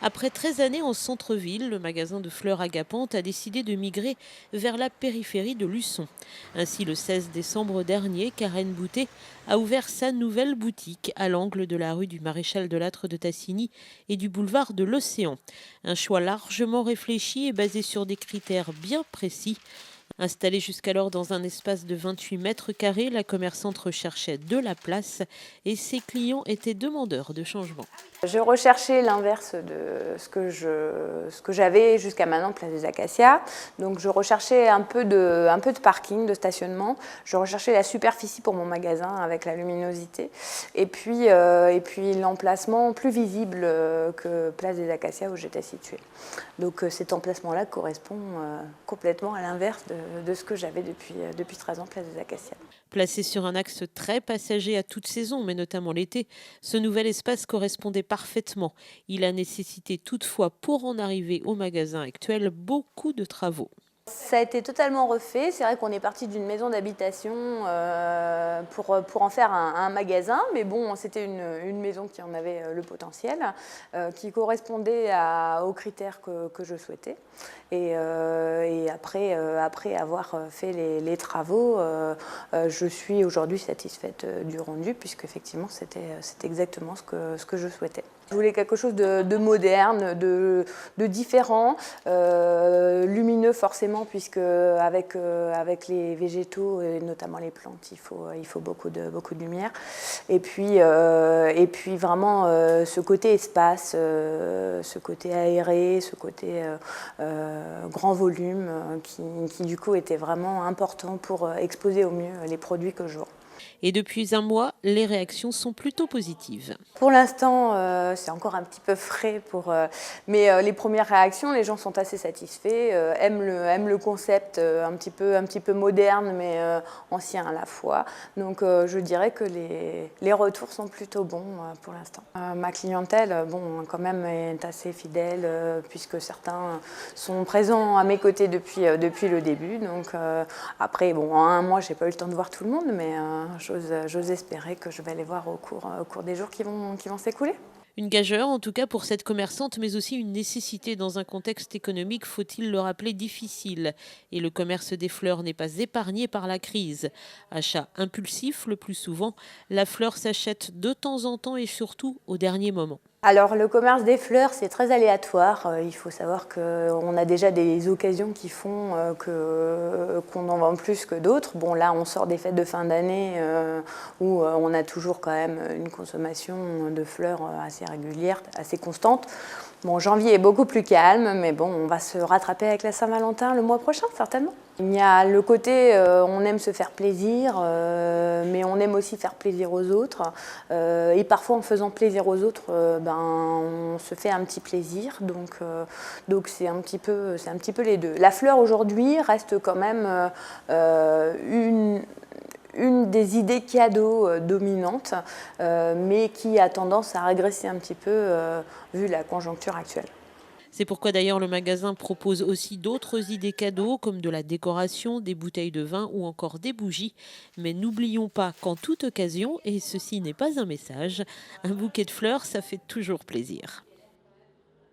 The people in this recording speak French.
Après 13 années en centre-ville, le magasin de fleurs Agapante a décidé de migrer vers la périphérie de Luçon. Ainsi, le 16 décembre dernier, Karen Boutet a ouvert sa nouvelle boutique à l'angle de la rue du Maréchal de Lattre de Tassigny et du boulevard de l'Océan. Un choix largement réfléchi et basé sur des critères bien précis. Installée jusqu'alors dans un espace de 28 mètres carrés, la commerçante recherchait de la place et ses clients étaient demandeurs de changement. Je recherchais l'inverse de ce que j'avais jusqu'à maintenant, place des Acacias. Donc je recherchais un peu de parking, de stationnement. Je recherchais la superficie pour mon magasin avec la luminosité. Et puis l'emplacement plus visible que place des Acacias où j'étais située. Donc cet emplacement-là correspond complètement à l'inverse de ce que j'avais depuis 13 ans, place des Acacias. Placé sur un axe très passager à toute saison, mais notamment l'été, ce nouvel espace correspondait parfaitement. Il a nécessité toutefois, pour en arriver au magasin actuel, beaucoup de travaux. Ça a été totalement refait. C'est vrai qu'on est parti d'une maison d'habitation pour en faire un magasin, mais bon, c'était une maison qui en avait le potentiel, qui correspondait aux critères que je souhaitais. Et après avoir fait les travaux, je suis aujourd'hui satisfaite du rendu, puisque effectivement c'était exactement ce que je souhaitais. Je voulais quelque chose de moderne, de différent, lumineux forcément, puisque avec les végétaux et notamment les plantes, il faut beaucoup de lumière. Et puis vraiment ce côté espace, ce côté aéré, ce côté grand volume, qui du coup était vraiment important pour exposer au mieux les produits que je vends. Et depuis un mois, les réactions sont plutôt positives. Pour l'instant, c'est encore un petit peu frais, mais les premières réactions, les gens sont assez satisfaits, aiment le concept un petit peu moderne, mais ancien à la fois. Donc je dirais que les retours sont plutôt bons pour l'instant. Ma clientèle, bon, quand même, est assez fidèle, puisque certains sont présents à mes côtés depuis le début. Donc après, bon, en un mois, j'ai pas eu le temps de voir tout le monde, mais j'ose espérer que je vais les voir au cours des jours qui vont s'écouler. Une gageure, en tout cas pour cette commerçante, mais aussi une nécessité dans un contexte économique, faut-il le rappeler, difficile. Et le commerce des fleurs n'est pas épargné par la crise. Achat impulsif le plus souvent, la fleur s'achète de temps en temps et surtout au dernier moment. Alors le commerce des fleurs, c'est très aléatoire. Il faut savoir qu'on a déjà des occasions qui font qu'on en vend plus que d'autres. Bon, là, on sort des fêtes de fin d'année où on a toujours quand même une consommation de fleurs assez régulière, assez constante. Bon, janvier est beaucoup plus calme, mais bon, on va se rattraper avec la Saint-Valentin le mois prochain, certainement. Il y a le côté, on aime se faire plaisir, mais on aime aussi faire plaisir aux autres. Et parfois, en faisant plaisir aux autres, on se fait un petit plaisir. Donc c'est un petit peu les deux. La fleur, aujourd'hui, reste quand même une des idées cadeaux dominantes, mais qui a tendance à régresser un petit peu vu la conjoncture actuelle. C'est pourquoi d'ailleurs le magasin propose aussi d'autres idées cadeaux comme de la décoration, des bouteilles de vin ou encore des bougies. Mais n'oublions pas qu'en toute occasion, et ceci n'est pas un message, un bouquet de fleurs, ça fait toujours plaisir.